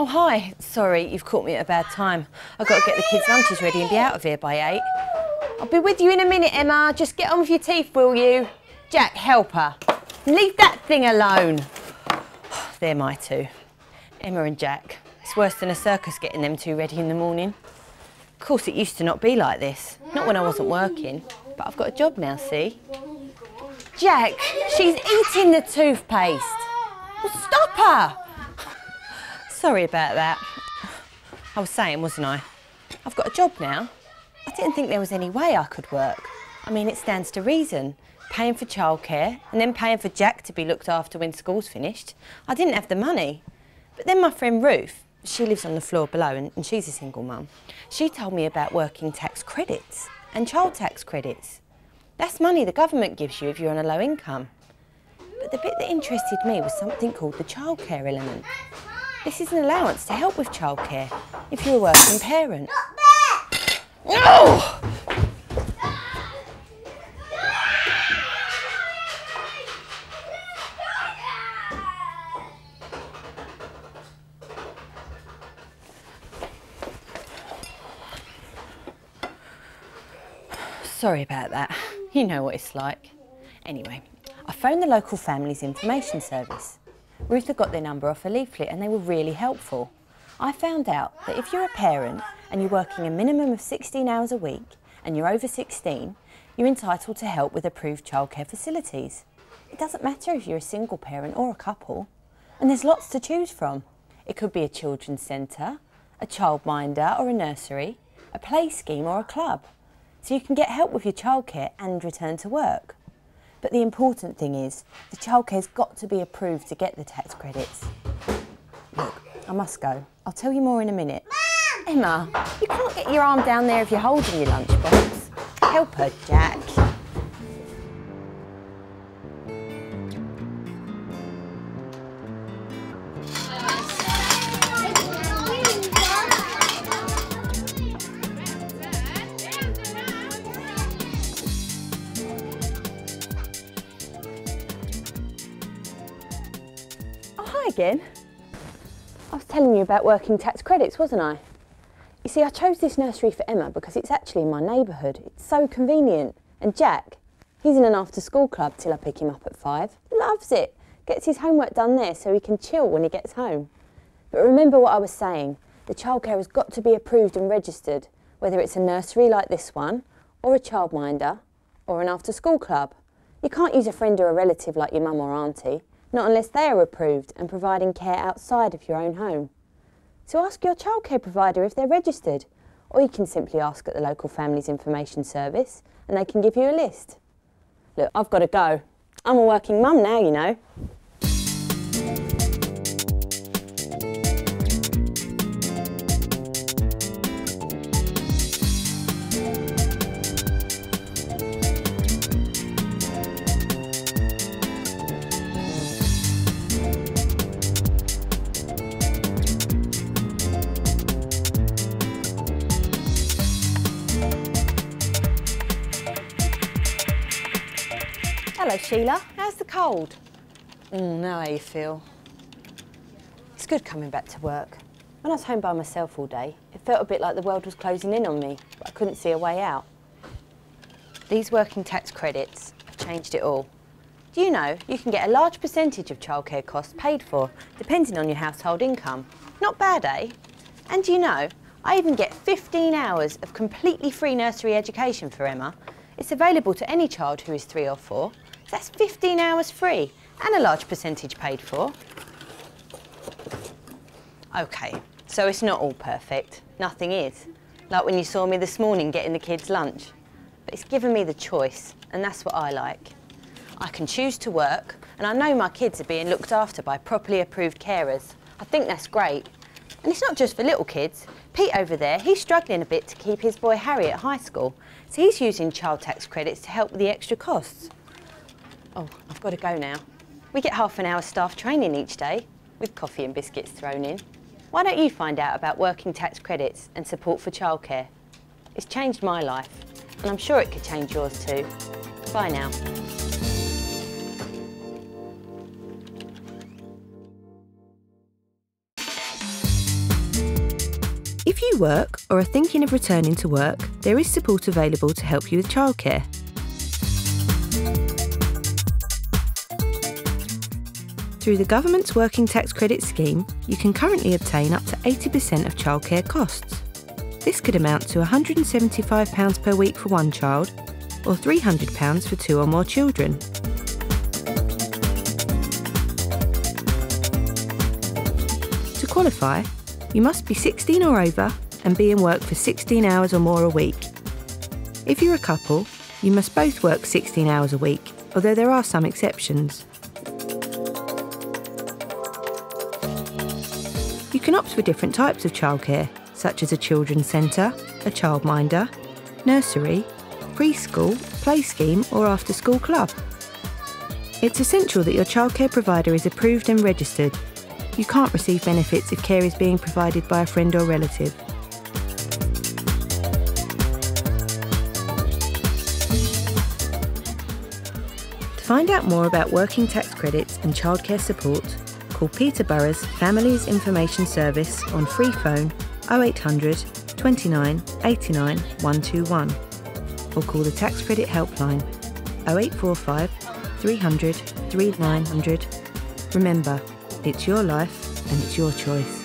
Oh, hi. Sorry, you've caught me at a bad time. I've got to get the kids' lunches ready and be out of here by 8. I'll be with you in a minute, Emma. Just get on with your teeth, will you? Jack, help her. Leave that thing alone. They're my two. Emma and Jack. It's worse than a circus getting them two ready in the morning. Of course, it used to not be like this. Not when I wasn't working. But I've got a job now, see? Jack, she's eating the toothpaste. Well, stop her! Sorry about that. I was saying, wasn't I? I've got a job now. I didn't think there was any way I could work. I mean, it stands to reason. Paying for childcare and then paying for Jack to be looked after when school's finished. I didn't have the money. But then my friend Ruth, she lives on the floor below and she's a single mum. She told me about working tax credits and child tax credits. That's money the government gives you if you're on a low income. But the bit that interested me was something called the childcare element. This is an allowance to help with childcare if you're a working parent. No! Sorry about that. You know what it's like. Anyway, I phoned the local Families Information Service. Ruth had got their number off a leaflet and they were really helpful. I found out that if you're a parent and you're working a minimum of 16 hours a week and you're over 16, you're entitled to help with approved childcare facilities. It doesn't matter if you're a single parent or a couple. And there's lots to choose from. It could be a children's centre, a childminder or a nursery, a play scheme or a club. So you can get help with your childcare and return to work. But the important thing is, the childcare's got to be approved to get the tax credits. Look, I must go. I'll tell you more in a minute. Mom! Emma, you can't get your arm down there if you're holding your lunchbox. Help her, Jack. Hi again. I was telling you about working tax credits, wasn't I? You see, I chose this nursery for Emma because it's actually in my neighbourhood. It's so convenient. And Jack, he's in an after-school club till I pick him up at 5. Loves it. Gets his homework done there so he can chill when he gets home. But remember what I was saying. The childcare has got to be approved and registered, whether it's a nursery like this one, or a childminder, or an after-school club. You can't use a friend or a relative like your mum or auntie. Not unless they are approved and providing care outside of your own home. So ask your childcare provider if they're registered, or you can simply ask at the local Families Information Service and they can give you a list. Look, I've got to go. I'm a working mum now, you know. Hello, Sheila. How's the cold? Now how you feel? It's good coming back to work. When I was home by myself all day, it felt a bit like the world was closing in on me, but I couldn't see a way out. These working tax credits have changed it all. Do you know you can get a large percentage of childcare costs paid for, depending on your household income? Not bad, eh? And do you know, I even get 15 hours of completely free nursery education for Emma. It's available to any child who is 3 or 4. That's 15 hours free and a large percentage paid for. OK, so it's not all perfect. Nothing is. Like when you saw me this morning getting the kids' lunch. But it's given me the choice, and that's what I like. I can choose to work, and I know my kids are being looked after by properly approved carers. I think that's great. And it's not just for little kids. Pete over there, he's struggling a bit to keep his boy Harry at high school, so he's using child tax credits to help with the extra costs. Oh, I've got to go now. We get half an hour staff training each day, with coffee and biscuits thrown in. Why don't you find out about working tax credits and support for childcare? It's changed my life, and I'm sure it could change yours too. Bye now. If you work or are thinking of returning to work, there is support available to help you with childcare. Through the government's Working Tax Credit scheme, you can currently obtain up to 80% of childcare costs. This could amount to £175 per week for one child, or £300 for 2 or more children. To qualify, you must be 16 or over and be in work for 16 hours or more a week. If you're a couple, you must both work 16 hours a week, although there are some exceptions. You can opt for different types of childcare, such as a children's centre, a childminder, nursery, preschool, play scheme or after-school club. It's essential that your childcare provider is approved and registered. You can't receive benefits if care is being provided by a friend or relative. To find out more about working tax credits and childcare support, call Peterborough's Families Information Service on free phone 0800 29 89 121 or call the Tax Credit Helpline 0845 300 3900. Remember, it's your life and it's your choice.